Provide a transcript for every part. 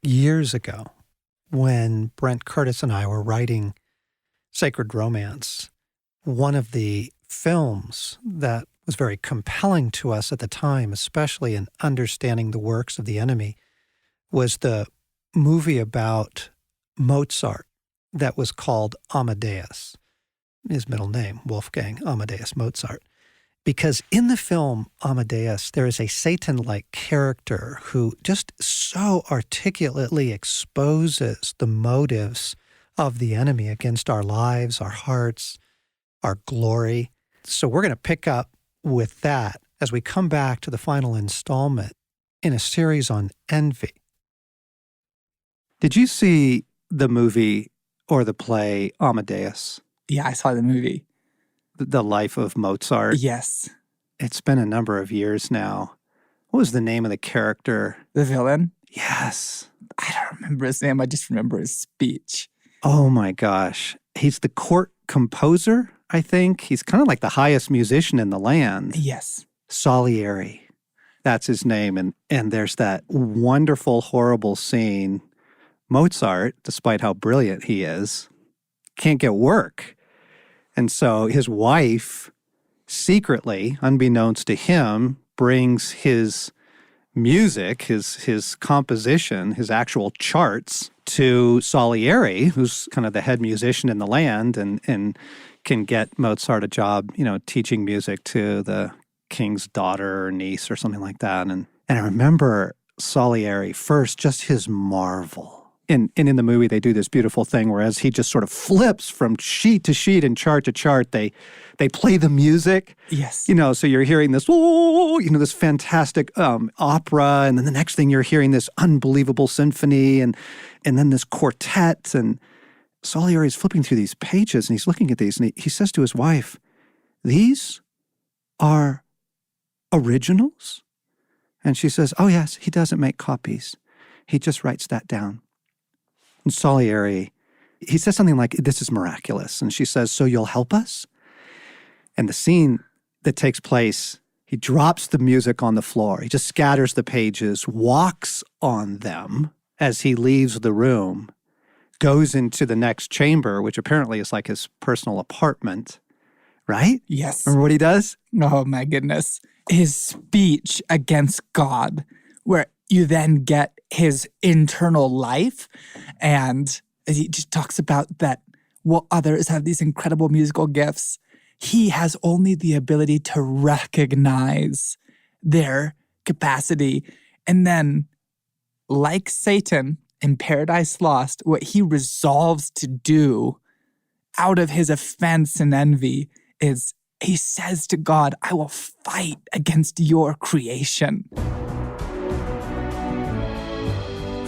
years ago when Brent Curtis and I were writing Sacred Romance. One of the films that was very compelling to us at the time, especially in understanding the works of the enemy, was the movie about Mozart that was called Amadeus. His middle name, Wolfgang Amadeus Mozart. Because in the film Amadeus, there is a Satan-like character who just so articulately exposes the motives of the enemy against our lives, our hearts, our glory. So we're going to pick up with that as we come back to the final installment in a series on envy. Did you see the movie or the play Amadeus? Yeah, I saw the movie. The Life of Mozart? Yes. It's been a number of years now. What was the name of the character? The villain? Yes. I don't remember his name. I just remember his speech. Oh my gosh. He's the court composer, I think. He's kind of like the highest musician in the land. Yes. Salieri. That's his name. And there's that wonderful, horrible scene. Mozart, despite how brilliant he is, can't get work. And so his wife, secretly, unbeknownst to him, brings his music, his composition, his actual charts to Salieri, who's kind of the head musician in the land and can get Mozart a job, teaching music to the king's daughter or niece or something like that. And I remember Salieri first, just his marvel. And in the movie, they do this beautiful thing where as he just sort of flips from sheet to sheet and chart to chart, they play the music. Yes. So you're hearing this, this fantastic opera, and then the next thing you're hearing this unbelievable symphony, and then this quartet. And Salieri's flipping through these pages, and he's looking at these, and he says to his wife, "These are originals?" And she says, "Oh, yes, he doesn't make copies. He just writes that down." And Salieri, he says something like, "This is miraculous." And she says, "So you'll help us?" And the scene that takes place, he drops the music on the floor. He just scatters the pages, walks on them as he leaves the room, goes into the next chamber, which apparently is like his personal apartment, right? Yes. Remember what he does? Oh, my goodness. His speech against God, where you then get his internal life. And he just talks about that while others have these incredible musical gifts, he has only the ability to recognize their capacity. And then, like Satan in Paradise Lost, what he resolves to do out of his offense and envy is he says to God, "I will fight against your creation."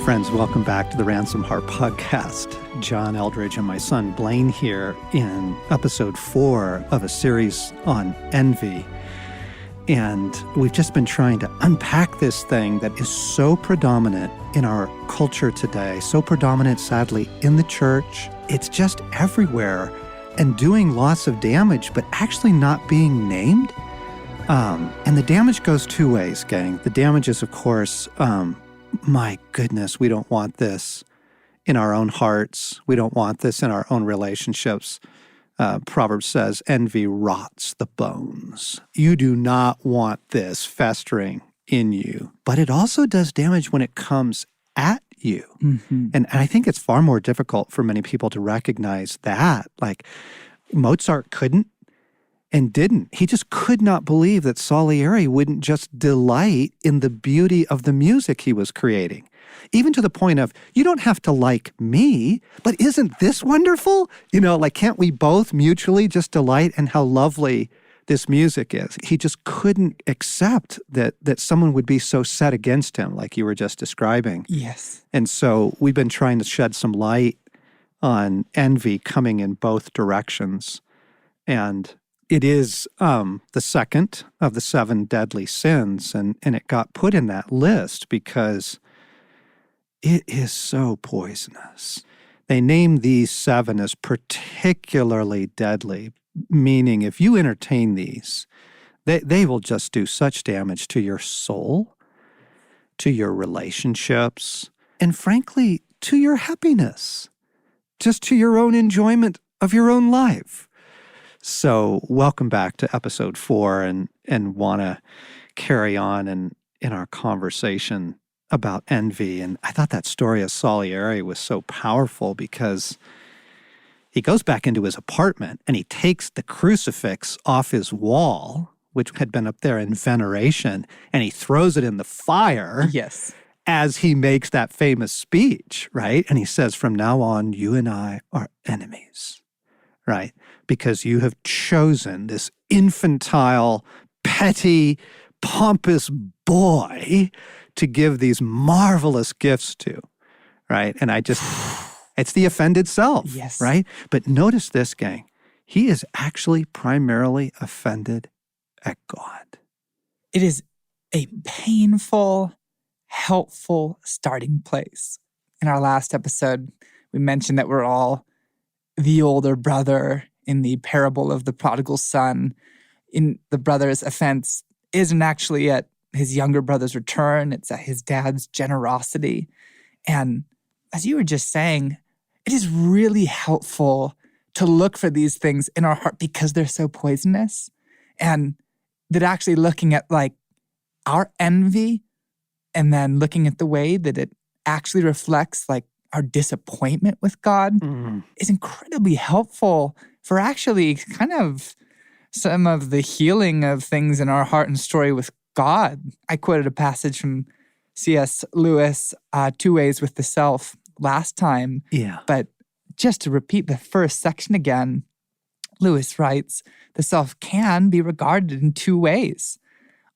Friends, welcome back to the Ransom Heart Podcast. John Eldridge and my son Blaine here in episode 4 of a series on envy. And we've just been trying to unpack this thing that is so predominant in our culture today, so predominant, sadly, in the church. It's just everywhere and doing lots of damage, but actually not being named. And the damage goes two ways, gang. The damage is, of course, my goodness, we don't want this in our own hearts. We don't want this in our own relationships. Proverbs says, envy rots the bones. You do not want this festering in you. But it also does damage when it comes at you. Mm-hmm. And I think it's far more difficult for many people to recognize that. Like, Mozart couldn't and didn't. He just could not believe that Salieri wouldn't just delight in the beauty of the music he was creating. Even to the point of, you don't have to like me, but isn't this wonderful? Can't we both mutually just delight in how lovely this music is? He just couldn't accept that someone would be so set against him, like you were just describing. Yes. And so we've been trying to shed some light on envy coming in both directions. And it is the second of the 7 deadly sins, and it got put in that list because it is so poisonous. They name these 7 as particularly deadly, meaning if you entertain these, they will just do such damage to your soul, to your relationships, and frankly, to your happiness, just to your own enjoyment of your own life. So welcome back to episode 4 and want to carry on in our conversation about envy. And I thought that story of Salieri was so powerful because he goes back into his apartment and he takes the crucifix off his wall, which had been up there in veneration, and he throws it in the fire. Yes. As he makes that famous speech, right? And he says, from now on, you and I are enemies, right? Because you have chosen this infantile, petty, pompous boy to give these marvelous gifts to, right? And it's the offended self, yes. Right? But notice this, gang. He is actually primarily offended at God. It is a painful, helpful starting place. In our last episode, we mentioned that we're all the older brother in the parable of the prodigal son. In the brother's offense isn't actually at his younger brother's return, it's at his dad's generosity. And as you were just saying, it is really helpful to look for these things in our heart because they're so poisonous. And that actually looking at like our envy and then looking at the way that it actually reflects like our disappointment with God is incredibly helpful for actually kind of some of the healing of things in our heart and story with God. I quoted a passage from C.S. Lewis, Two Ways with the Self, last time. Yeah. But just to repeat the first section again, Lewis writes, the self can be regarded in 2 ways.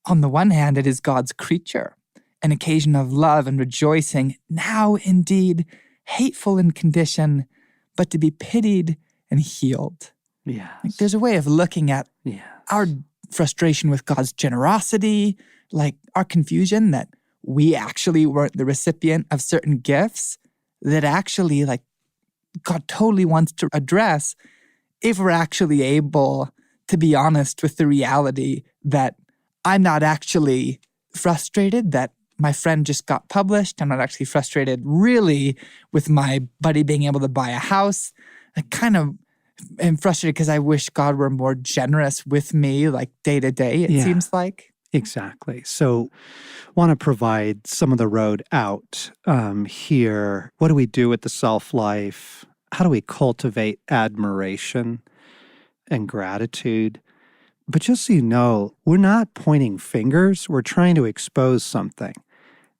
On the one hand, it is God's creature, an occasion of love and rejoicing, now indeed hateful in condition, but to be pitied and healed. Yes. Like, there's a way of looking at our frustration with God's generosity, like our confusion that we actually weren't the recipient of certain gifts that actually like God totally wants to address if we're actually able to be honest with the reality that I'm not actually frustrated that my friend just got published. I'm not actually frustrated really with my buddy being able to buy a house. I kind of am frustrated because I wish God were more generous with me, like day to day, it seems like. Exactly. So want to provide some of the road out here. What do we do with the self-life? How do we cultivate admiration and gratitude? But just so you know, we're not pointing fingers. We're trying to expose something.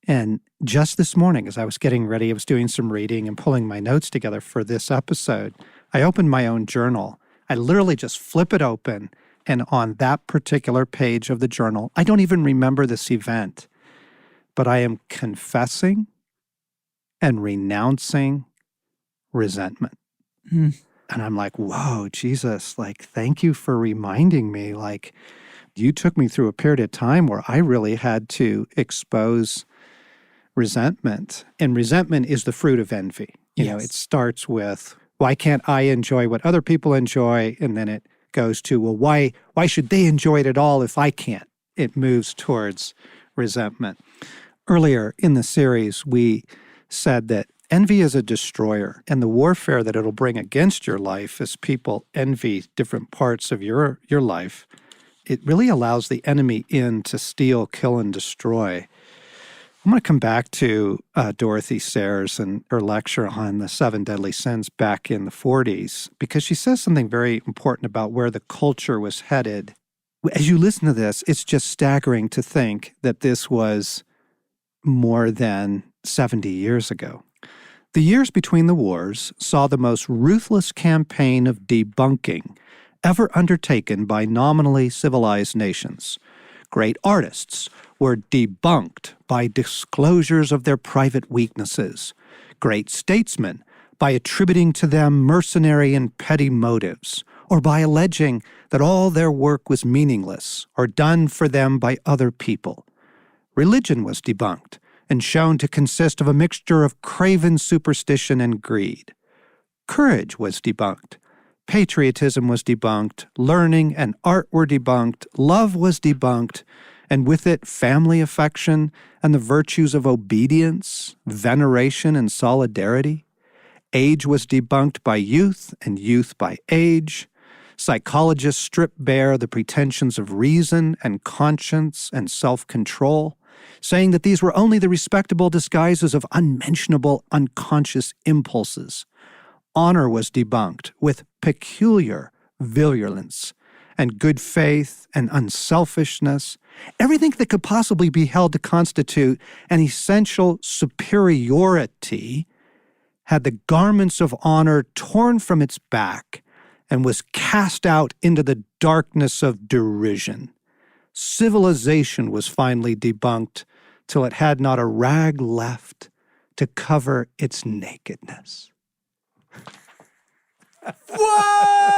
And just this morning, as I was getting ready, I was doing some reading and pulling my notes together for this episode. I opened my own journal. I literally just flip it open. And on that particular page of the journal, I don't even remember this event, but I am confessing and renouncing resentment. And I'm like, whoa, Jesus, like, thank you for reminding me. Like, you took me through a period of time where I really had to expose resentment. And resentment is the fruit of envy. You know, it starts with, why can't I enjoy what other people enjoy? And then it goes to, well, why should they enjoy it at all if I can't? It moves towards resentment. Earlier in the series, we said that envy is a destroyer, and the warfare that it'll bring against your life as people envy different parts of your life, it really allows the enemy in to steal, kill, and destroy. I'm going to come back to Dorothy Sayers and her lecture on the 7 deadly sins back in the 40s, because she says something very important about where the culture was headed. As you listen to this, it's just staggering to think that this was more than 70 years ago. The years between the wars saw the most ruthless campaign of debunking ever undertaken by nominally civilized nations. Great artists were debunked by disclosures of their private weaknesses. Great statesmen by attributing to them mercenary and petty motives, or by alleging that all their work was meaningless or done for them by other people. Religion was debunked and shown to consist of a mixture of craven superstition and greed. Courage was debunked. Patriotism was debunked. Learning and art were debunked. Love was debunked. and with it family affection and the virtues of obedience, veneration, and solidarity. Age was debunked by youth and youth by age. Psychologists stripped bare the pretensions of reason and conscience and self-control, saying that these were only the respectable disguises of unmentionable unconscious impulses. Honor was debunked with peculiar virulence, and good faith and unselfishness, everything that could possibly be held to constitute an essential superiority, had the garments of honor torn from its back and was cast out into the darkness of derision. Civilization was finally debunked till it had not a rag left to cover its nakedness. Whoa!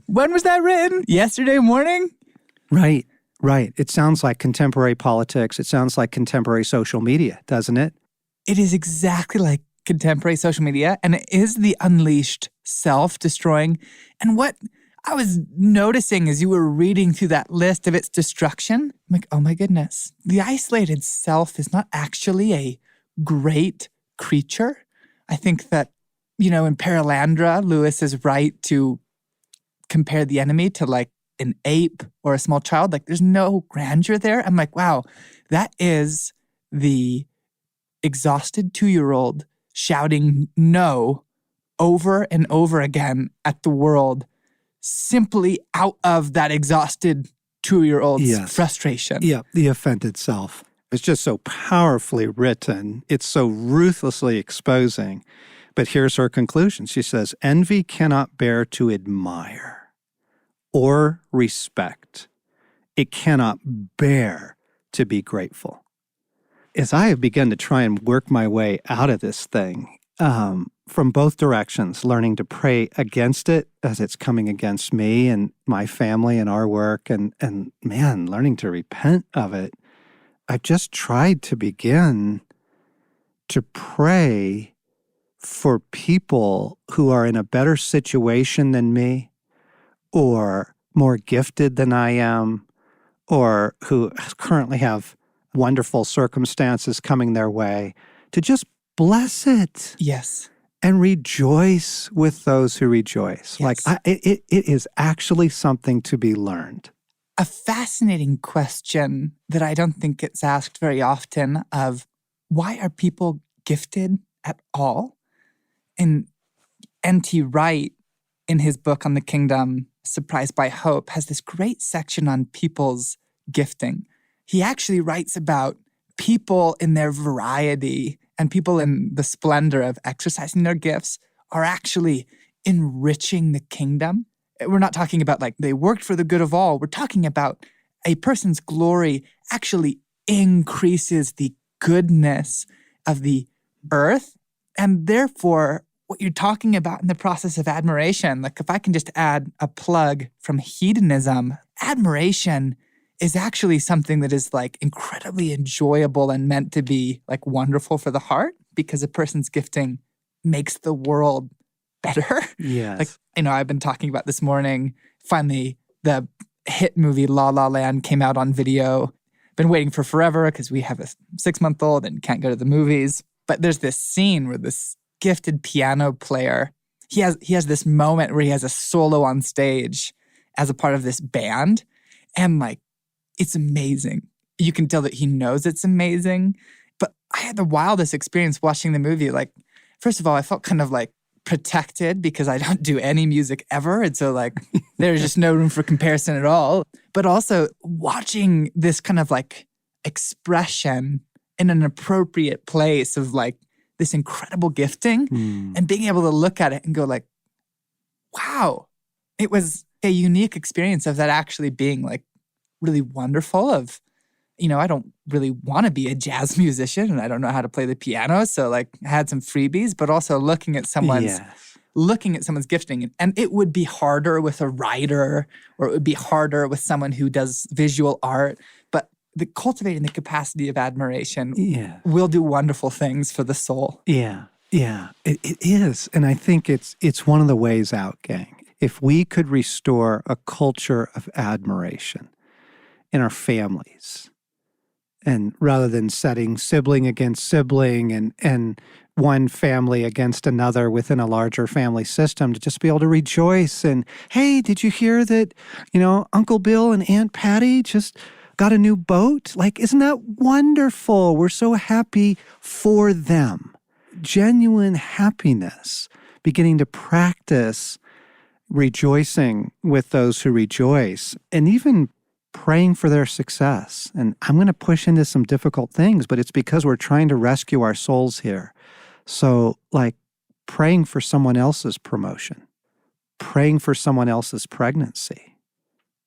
When was that written? Yesterday morning? Right. It sounds like contemporary politics. It sounds like contemporary social media, doesn't it? It is exactly like contemporary social media, and it is the unleashed self-destroying. And what I was noticing as you were reading through that list of its destruction, I'm like, oh my goodness, the isolated self is not actually a great creature. I think that, in Paralandra, Lewis is right to compare the enemy to like an ape or a small child. Like there's no grandeur there. I'm like, wow, that is the exhausted 2-year-old shouting no over and over again at the world, simply out of that exhausted 2-year-old's frustration. Yeah, the offended self. It's just so powerfully written. It's so ruthlessly exposing. But here's her conclusion. She says, envy cannot bear to admire or respect. It cannot bear to be grateful. As I have begun to try and work my way out of this thing, from both directions, learning to pray against it as it's coming against me and my family and our work, and man, learning to repent of it, I've just tried to begin to pray for people who are in a better situation than me, or more gifted than I am, or who currently have wonderful circumstances coming their way, to just bless it. Yes. And rejoice with those who rejoice. Yes. Like, it is actually something to be learned. A fascinating question that I don't think gets asked very often of why are people gifted at all? And N.T. Wright, in his book on the kingdom, Surprised by Hope, has this great section on people's gifting. He actually writes about people in their variety and people in the splendor of exercising their gifts are actually enriching the kingdom. We're not talking about like they worked for the good of all. We're talking about a person's glory actually increases the goodness of the earth. And therefore, what you're talking about in the process of admiration, like if I can just add a plug from hedonism, admiration is actually something that is like incredibly enjoyable and meant to be like wonderful for the heart because a person's gifting makes the world better. Yes. Like, I've been talking about this morning, finally the hit movie La La Land came out on video. Been waiting for forever because we have a 6-month-old and can't go to the movies. But there's this scene where this gifted piano player, he has this moment where he has a solo on stage as a part of this band. And like, it's amazing. You can tell that he knows it's amazing. But I had the wildest experience watching the movie. Like, first of all, I felt kind of like protected because I don't do any music ever. And so like, there's just no room for comparison at all. But also watching this kind of like expression in an appropriate place of like this incredible gifting and being able to look at it and go like, wow, it was a unique experience of that actually being like really wonderful of, I don't really want to be a jazz musician and I don't know how to play the piano. So like I had some freebies, but also looking at someone's gifting. And it would be harder with a writer or it would be harder with someone who does visual art. But cultivating the capacity of admiration will do wonderful things for the soul. Yeah, it is. And I think it's one of the ways out, gang. If we could restore a culture of admiration, in our families. And rather than setting sibling against sibling and one family against another within a larger family system, to just be able to rejoice and, hey, did you hear that, Uncle Bill and Aunt Patty just got a new boat? Like, isn't that wonderful? We're so happy for them. Genuine happiness, beginning to practice rejoicing with those who rejoice, and even praying for their success. And I'm going to push into some difficult things, but it's because we're trying to rescue our souls here. So, like, praying for someone else's promotion, praying for someone else's pregnancy,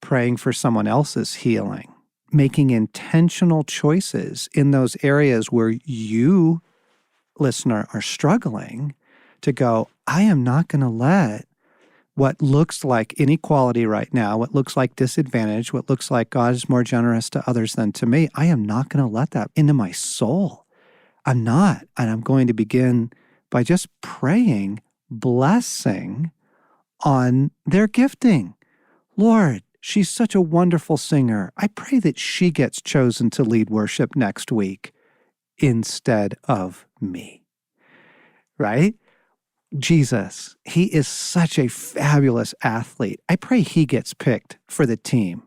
praying for someone else's healing, making intentional choices in those areas where you, listener, are struggling to go, I am not going to let what looks like inequality right now, what looks like disadvantage, what looks like God is more generous to others than to me, I am not going to let that into my soul. I'm not. And I'm going to begin by just praying, blessing on their gifting. Lord, she's such a wonderful singer. I pray that she gets chosen to lead worship next week instead of me. Right? Jesus, he is such a fabulous athlete. I pray he gets picked for the team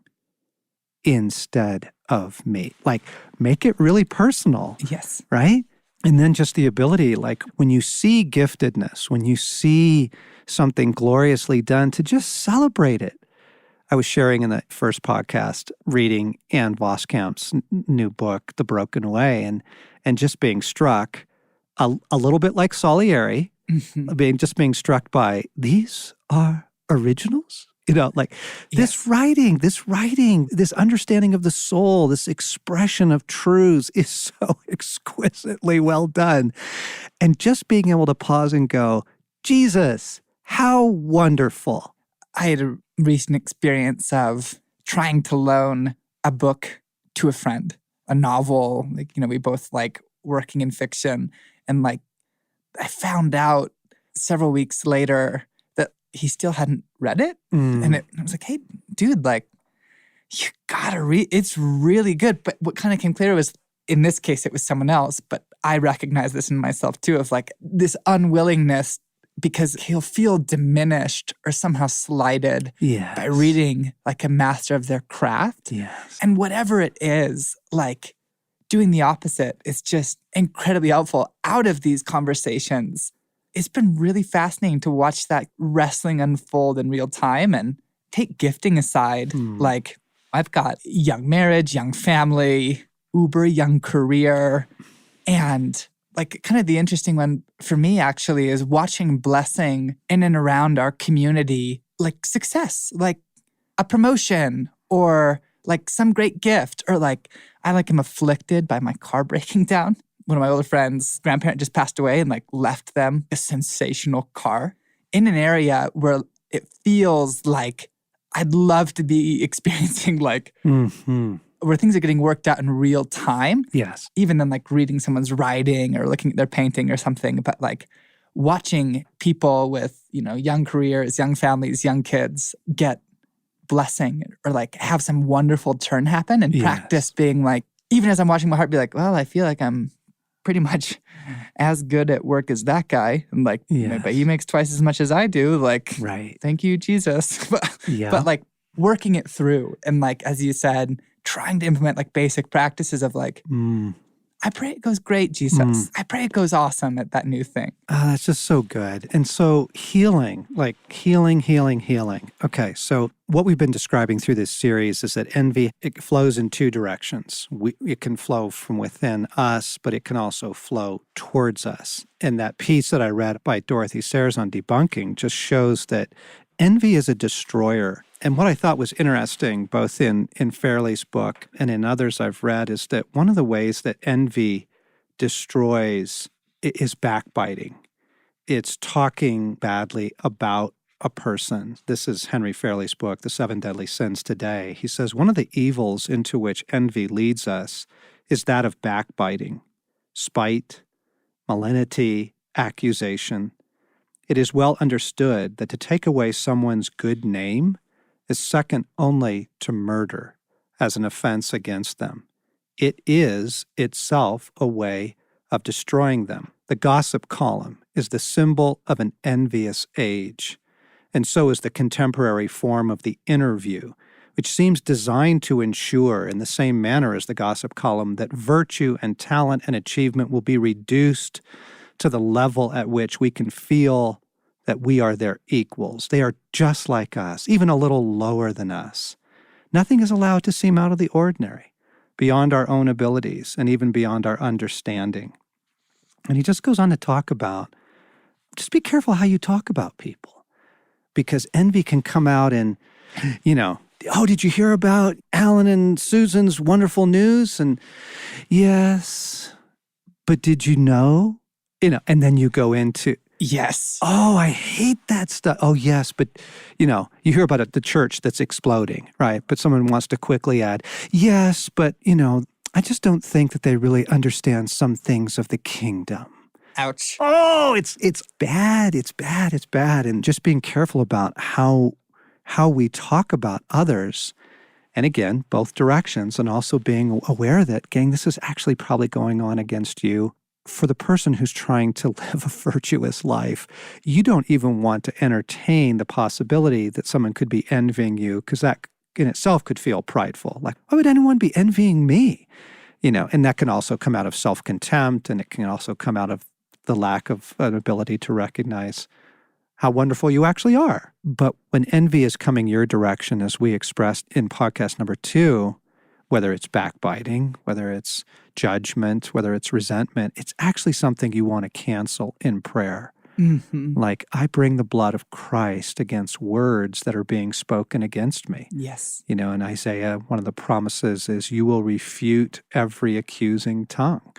instead of me. Like, make it really personal. Yes. Right? And then just the ability, like, when you see giftedness, when you see something gloriously done, to just celebrate it. I was sharing in the first podcast, reading Anne Voskamp's new book, The Broken Way, and just being struck a little bit like Salieri, being struck by, these are originals? Like this writing, this understanding of the soul, this expression of truths is so exquisitely well done. And just being able to pause and go, Jesus, how wonderful. I had a recent experience of trying to loan a book to a friend, a novel. We both like working in fiction. And I found out several weeks later that he still hadn't read it. And I was like, hey, dude, you gotta read. It's really good. But what kind of came clear was, in this case, it was someone else. But I recognize this in myself too, of this unwillingness, because he'll feel diminished or somehow slighted by reading a master of their craft. Yes. And whatever it is, doing the opposite is just incredibly helpful. Out of these conversations, it's been really fascinating to watch that wrestling unfold in real time. And take gifting aside, I've got young marriage, young family, uber young career. And kind of the interesting one for me actually is watching blessing in and around our community, success, a promotion or some great gift, or I am afflicted by my car breaking down. One of my older friends' grandparent just passed away and left them a sensational car in an area where it feels like I'd love to be experiencing where things are getting worked out in real time. Yes. Even than reading someone's writing or looking at their painting or something, but watching people with, young careers, young families, young kids get blessing or have some wonderful turn happen, and practice being even as I'm watching my heart be well, I feel like I'm pretty much as good at work as that guy. And but he makes twice as much as I do. Right. Thank you, Jesus. But working it through and as you said, trying to implement basic practices of I pray it goes great, Jesus. I pray it goes awesome at that new thing. That's just so good. And so healing. Okay, so what we've been describing through this series is that envy, it flows in two directions. It can flow from within us, but it can also flow towards us. And that piece that I read by Dorothy Sayers on debunking just shows that envy is a destroyer. And what I thought was interesting, both in Fairley's book and in others I've read, is that one of the ways that envy destroys is backbiting. It's talking badly about a person. This is Henry Fairley's book, The Seven Deadly Sins Today. He says one of the evils into which envy leads us is that of backbiting, spite, malignity, accusation. It is well understood that to take away someone's good name is second only to murder, as an offense against them. It is itself a way of destroying them. The gossip column is the symbol of an envious age, and so is the contemporary form of the interview, which seems designed to ensure, in the same manner as the gossip column, that virtue and talent and achievement will be reduced to the level at which we can feel that we are their equals. They are just like us, even a little lower than us. Nothing is allowed to seem out of the ordinary, beyond our own abilities and even beyond our understanding. And he just goes on to talk about, just be careful how you talk about people, because envy can come out in, oh, did you hear about Alan and Susan's wonderful news? And yes, but did you know? And then you go into, Yes. oh, I hate that stuff. Oh, yes, but, you hear about it, the church that's exploding, right? But someone wants to quickly add, yes, but, I just don't think that they really understand some things of the kingdom. Ouch. Oh, it's bad. It's bad. It's bad. And just being careful about how we talk about others. And again, both directions, and also being aware that, gang, this is actually probably going on against you. For the person who's trying to live a virtuous life, you don't even want to entertain the possibility that someone could be envying you, because that in itself could feel prideful. Like, why would anyone be envying me? And that can also come out of self-contempt, and it can also come out of the lack of an ability to recognize how wonderful you actually are. But when envy is coming your direction, as we expressed in podcast number 2, whether it's backbiting, whether it's judgment, whether it's resentment, it's actually something you want to cancel in prayer. Mm-hmm. Like, I bring the blood of Christ against words that are being spoken against me. Yes. In Isaiah, one of the promises is, you will refute every accusing tongue.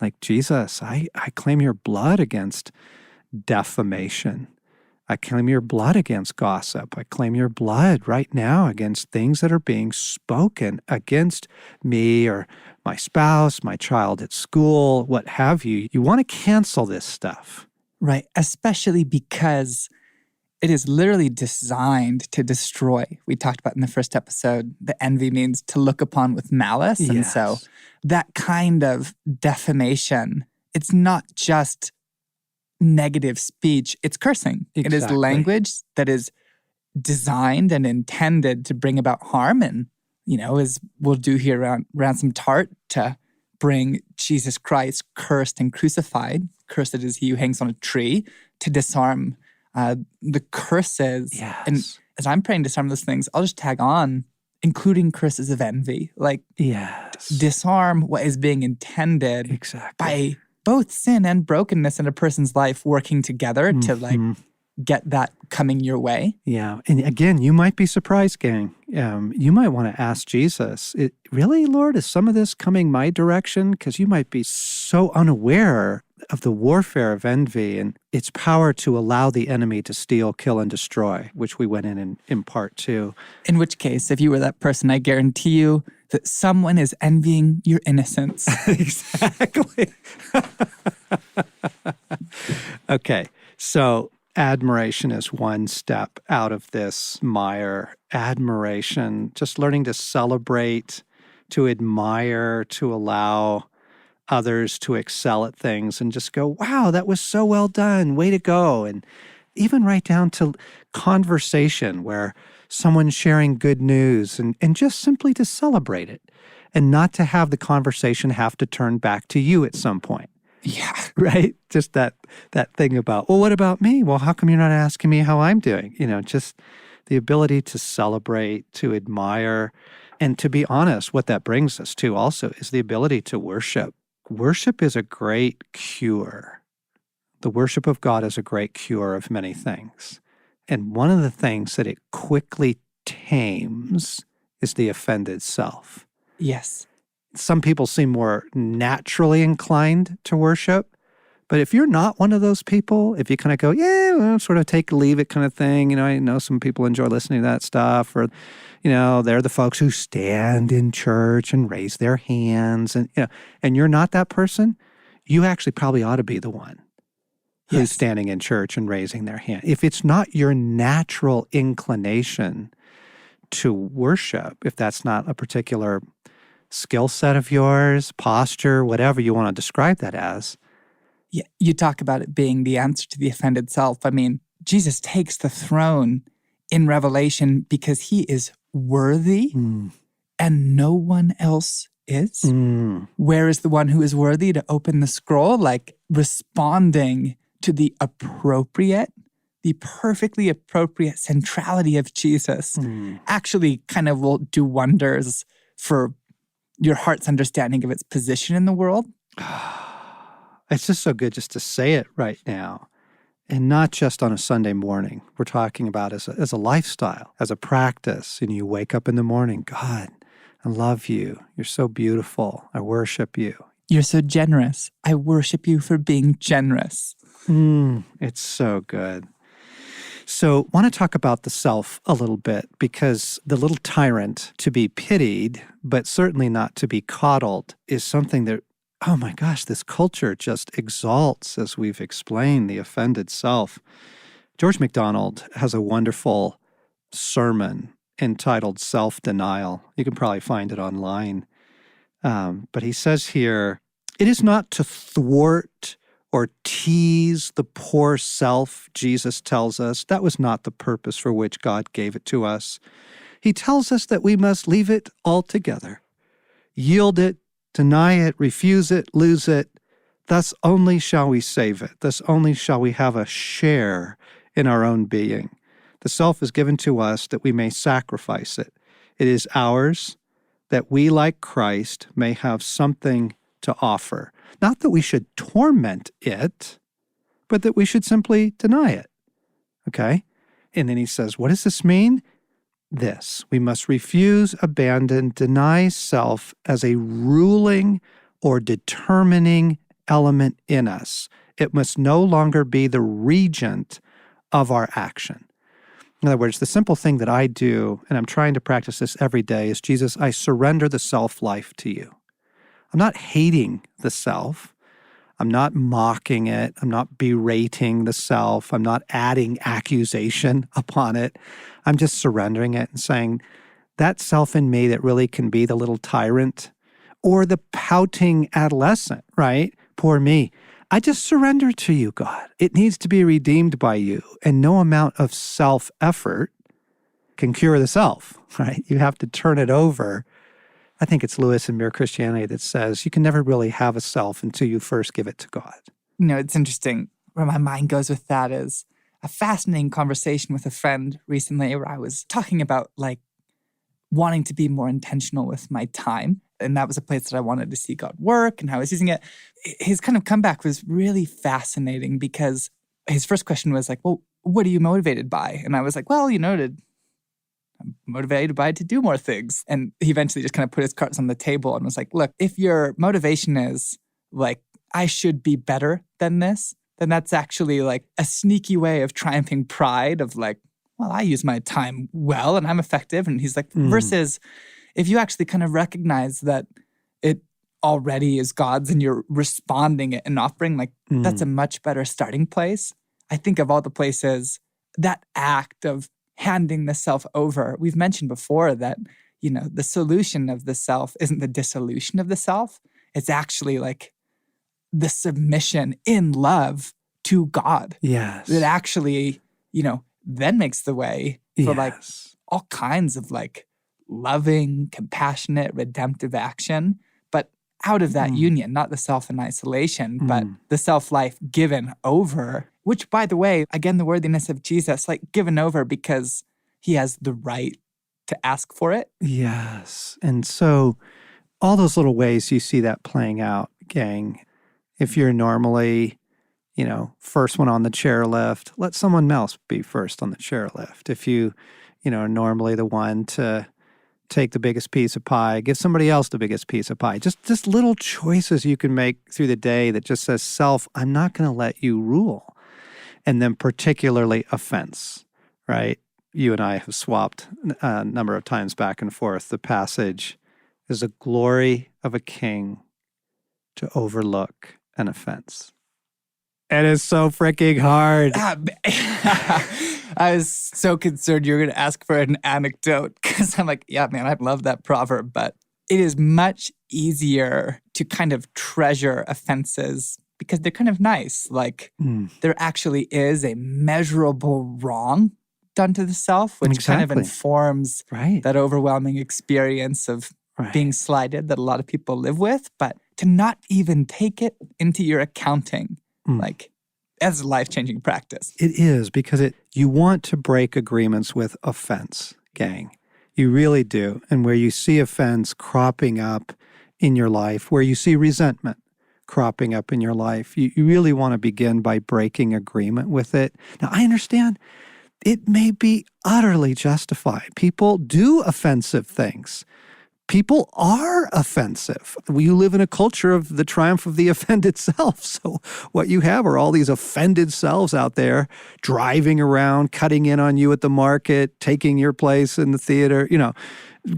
Like, Jesus, I claim your blood against defamation. I claim your blood against gossip. I claim your blood right now against things that are being spoken against me or my spouse, my child at school, what have you. You want to cancel this stuff. Right. Especially because it is literally designed to destroy. We talked about in the first episode, the envy means to look upon with malice. Yes. And so that kind of defamation, it's not just negative speech, it's cursing. Exactly. It is language that is designed and intended to bring about harm, and as we'll do here around Ransom Tart, to bring Jesus Christ cursed and crucified, cursed is he who hangs on a tree, to disarm the curses. Yes. And as I'm praying to disarm those things, I'll just tag on, including curses of envy. Like, yes, disarm what is being intended exactly by both sin and brokenness in a person's life working together to get that coming your way. Yeah. And again, you might be surprised, gang. You might want to ask Jesus, really, Lord, is some of this coming my direction? Because you might be so unaware of the warfare of envy and its power to allow the enemy to steal, kill, and destroy, which we went in part 2. In which case, if you were that person, I guarantee you that someone is envying your innocence. Exactly. Okay, so admiration is one step out of this mire. Admiration, just learning to celebrate, to admire, to allow others to excel at things and just go, wow, that was so well done, way to go. And even right down to conversation where someone's sharing good news and just simply to celebrate it and not to have the conversation have to turn back to you at some point. Yeah. Right? Just that thing about, well, what about me? Well, how come you're not asking me how I'm doing? Just the ability to celebrate, to admire, and to be honest, what that brings us to also is the ability to worship. Worship is a great cure. The worship of God is a great cure of many things. And one of the things that it quickly tames is the offended self. Yes. Some people seem more naturally inclined to worship. But if you're not one of those people, if you kind of go, yeah, well, sort of take or leave it kind of thing, I know some people enjoy listening to that stuff, or, they're the folks who stand in church and raise their hands, and you're not that person, you actually probably ought to be the one who's standing in church and raising their hand. If it's not your natural inclination to worship if that's not a particular skill set of yours, posture, whatever you want to describe that as. Yeah, you talk about it being the answer to the offended self. I mean, Jesus takes the throne in Revelation because he is worthy and no one else is. Where is the one who is worthy to open the scroll? Like responding to the perfectly appropriate centrality of Jesus actually kind of will do wonders for your heart's understanding of its position in the world. It's just so good just to say it right now. And not just on a Sunday morning. We're talking about as a lifestyle, as a practice. And you wake up in the morning, God, I love you. You're so beautiful. I worship you. You're so generous. I worship you for being generous. It's so good. So I want to talk about the self a little bit, because the little tyrant, to be pitied, but certainly not to be coddled, is something that, oh my gosh, this culture just exalts, as we've explained, the offended self. George MacDonald has a wonderful sermon entitled Self-Denial. You can probably find it online. But he says here, it is not to thwart or tease the poor self, Jesus tells us. That was not the purpose for which God gave it to us. He tells us that we must leave it altogether, yield it, deny it, refuse it, lose it. Thus only shall we save it. Thus only shall we have a share in our own being. The self is given to us that we may sacrifice it. It is ours that we, like Christ, may have something to offer. Not that we should torment it, but that we should simply deny it. Okay? And then he says, what does this mean? This: we must refuse, abandon, deny self as a ruling or determining element in us. It must no longer be the regent of our action. In other words, the simple thing that I do, and I'm trying to practice this every day, is, Jesus, I surrender the self-life to you. I'm not hating the self. I'm not mocking it. I'm not berating the self. I'm not adding accusation upon it. I'm just surrendering it and saying, that self in me that really can be the little tyrant or the pouting adolescent, right? Poor me. I just surrender to you, God. It needs to be redeemed by you. And no amount of self-effort can cure the self, right? You have to turn it over. I think it's Lewis in Mere Christianity that says you can never really have a self until you first give it to God. You know, it's interesting. Where my mind goes with that is a fascinating conversation with a friend recently where I was talking about like wanting to be more intentional with my time. And that was a place that I wanted to see God work and how I was using it. His kind of comeback was really fascinating because his first question was like, well, what are you motivated by? And I was like, well, I'm motivated by to do more things. And he eventually just kind of put his cards on the table and was like, look, if your motivation is like, I should be better than this, then that's actually like a sneaky way of triumphing pride of like, well, I use my time well and I'm effective. And he's like, versus if you actually kind of recognize that it already is God's and you're responding it and offering, like that's a much better starting place. I think of all the places, that act of handing the self over. We've mentioned before that, you know, the solution of the self isn't the dissolution of the self. It's actually like the submission in love to God. Yes. That actually, you know, then makes the way for like all kinds of like loving, compassionate, redemptive action. But out of that union, not the self in isolation, but the self-life given over, which, by the way, again, the worthiness of Jesus, like given over because he has the right to ask for it. Yes. And so all those little ways you see that playing out, gang. If you're normally, you know, first one on the chairlift, let someone else be first on the chairlift. If you know, are normally the one to take the biggest piece of pie, give somebody else the biggest piece of pie. Just little choices you can make through the day that just says, self, I'm not going to let you rule. And then particularly offense, right? You and I have swapped a number of times back and forth. The passage is the glory of a king to overlook an offense. It is so freaking hard. I was so concerned you were going to ask for an anecdote because I'm like, yeah, man, I love that proverb, but it is much easier to kind of treasure offenses because they're kind of nice. Like there actually is a measurable wrong done to the self, which kind of informs that overwhelming experience of being slighted that a lot of people live with. But to not even take it into your accounting, like that's a life-changing practice. It is, because you want to break agreements with offense, gang. You really do. And where you see offense cropping up in your life, where you see resentment cropping up in your life, you really want to begin by breaking agreement with it. Now, I understand it may be utterly justified. People do offensive things. People are offensive. You live in a culture of the triumph of the offended self. So what you have are all these offended selves out there driving around, cutting in on you at the market, taking your place in the theater,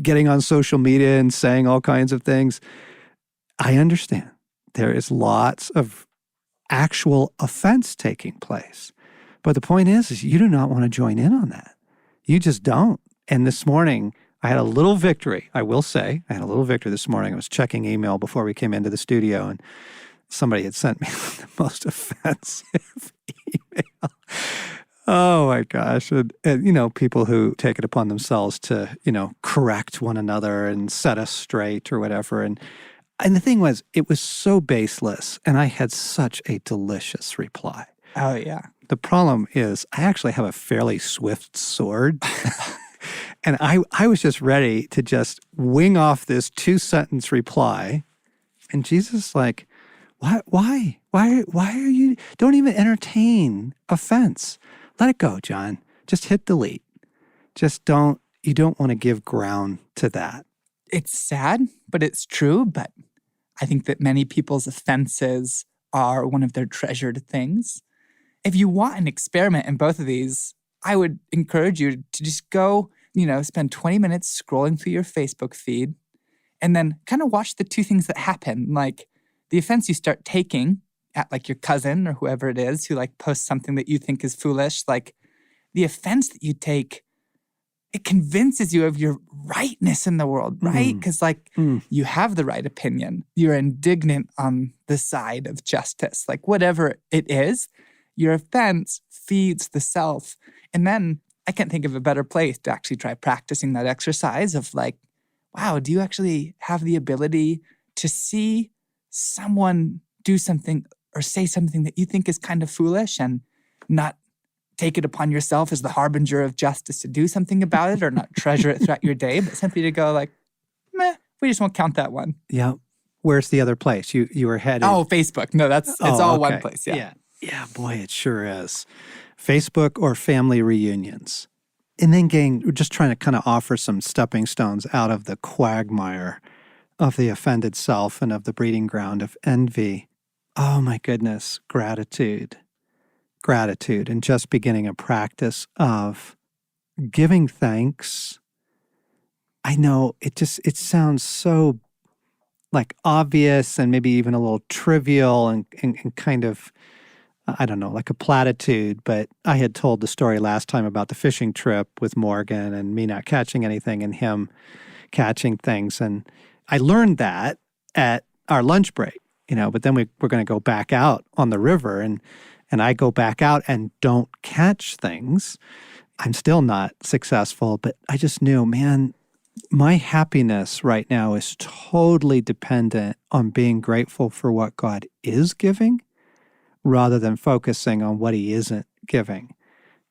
getting on social media and saying all kinds of things. I understand. There is lots of actual offense taking place. But the point is you do not want to join in on that. You just don't. And this morning, I had a little victory, I will say. I had a little victory this morning. I was checking email before we came into the studio, and somebody had sent me the most offensive email. Oh, my gosh. And, people who take it upon themselves to, correct one another and set us straight or whatever. And the thing was, it was so baseless, and I had such a delicious reply. Oh, yeah. The problem is I actually have a fairly swift sword. And I was just ready to just wing off this 2-sentence reply. And Jesus is like, why are you, don't even entertain offense. Let it go, John. Just hit delete. You don't want to give ground to that. It's sad, but it's true. But I think that many people's offenses are one of their treasured things. If you want an experiment in both of these, I would encourage you to just go, spend 20 minutes scrolling through your Facebook feed and then kind of watch the two things that happen. Like the offense you start taking at like your cousin or whoever it is who like posts something that you think is foolish, like the offense that you take, it convinces you of your rightness in the world, right? Because you have the right opinion. You're indignant on the side of justice. Like whatever it is, your offense feeds the self. And then I can't think of a better place to actually try practicing that exercise of like, wow, do you actually have the ability to see someone do something or say something that you think is kind of foolish and not take it upon yourself as the harbinger of justice to do something about it or not treasure it throughout your day, but simply to go like, meh, we just won't count that one. Yeah. Where's the other place? You were headed. Oh, Facebook. No, it's all okay. one place. Yeah. Yeah, boy, it sure is. Facebook or family reunions. And then, gang, we're just trying to kind of offer some stepping stones out of the quagmire of the offended self and of the breeding ground of envy. Oh, my goodness, gratitude. Gratitude, and just beginning a practice of giving thanks. I know it sounds so like obvious and maybe even a little trivial and kind of, I don't know, like a platitude, but I had told the story last time about the fishing trip with Morgan and me not catching anything and him catching things. And I learned that at our lunch break, but then we're going to go back out on the river and I go back out and don't catch things. I'm still not successful, but I just knew, man, my happiness right now is totally dependent on being grateful for what God is giving rather than focusing on what he isn't giving.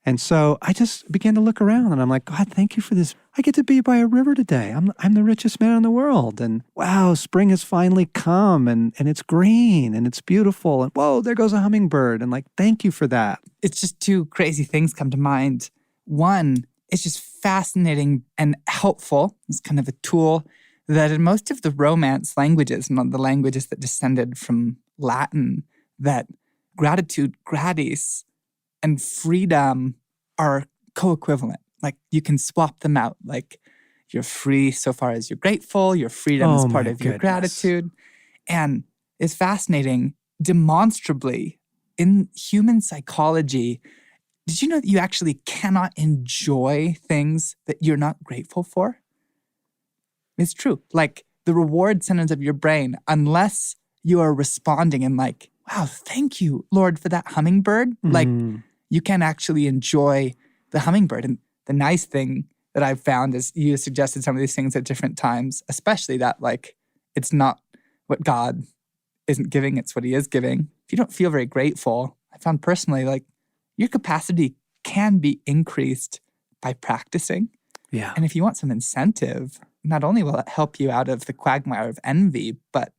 And so I just began to look around and I'm like, God, thank you for this. I get to be by a river today. I'm the richest man in the world. And wow, spring has finally come and it's green and it's beautiful. And whoa, there goes a hummingbird. And like, thank you for that. It's just two crazy things come to mind. One, it's just fascinating and helpful. It's kind of a tool that in most of the Romance languages, and the languages that descended from Latin, that gratitude, gratis, and freedom are co-equivalent. Like you can swap them out. Like you're free so far as you're grateful. Your freedom is part of your gratitude. And it's fascinating. Demonstrably, in human psychology, did you know that you actually cannot enjoy things that you're not grateful for? It's true. Like the reward centers of your brain, unless you are responding and like, wow, thank you, Lord, for that hummingbird. Like you can actually enjoy the hummingbird. And the nice thing that I've found is you suggested some of these things at different times, especially that like it's not what God isn't giving, it's what he is giving. If you don't feel very grateful, I found personally like your capacity can be increased by practicing. Yeah. And if you want some incentive, not only will it help you out of the quagmire of envy, but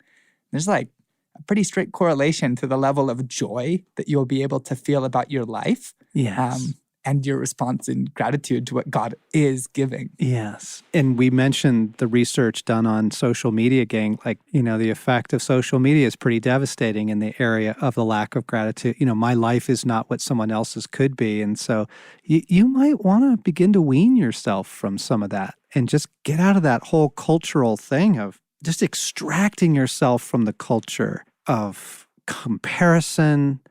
there's like a pretty strict correlation to the level of joy that you'll be able to feel about your life. Yes. And your response in gratitude to what God is giving. Yes. And we mentioned the research done on social media, gang. Like, the effect of social media is pretty devastating in the area of the lack of gratitude. My life is not what someone else's could be. And so you might want to begin to wean yourself from some of that and just get out of that whole cultural thing of just extracting yourself from the culture of comparison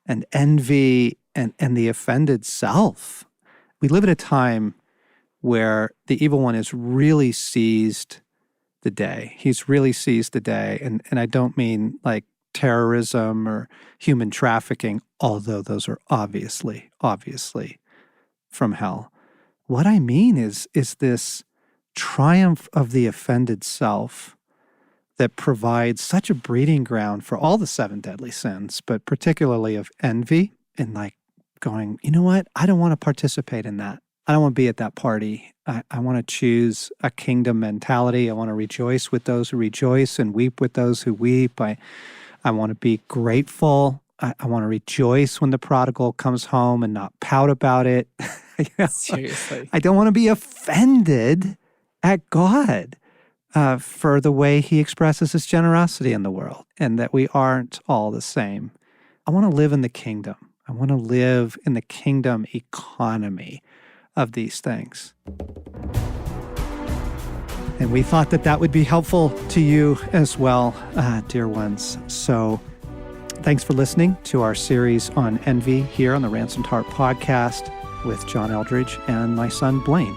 and envy and the offended self. We live in a time where the evil one has really seized the day. He's really seized the day. And I don't mean like terrorism or human trafficking, although those are obviously from hell. What I mean is this triumph of the offended self that provides such a breeding ground for all the 7 deadly sins, but particularly of envy and like going, you know what? I don't want to participate in that. I don't want to be at that party. I want to choose a kingdom mentality. I want to rejoice with those who rejoice and weep with those who weep. I want to be grateful. I want to rejoice when the prodigal comes home and not pout about it. Seriously. I don't want to be offended at God for the way he expresses his generosity in the world and that we aren't all the same. I want to live in the kingdom. I want to live in the kingdom economy of these things. And we thought that would be helpful to you as well, dear ones. So thanks for listening to our series on envy here on the Ransomed Heart podcast with John Eldredge and my son, Blaine.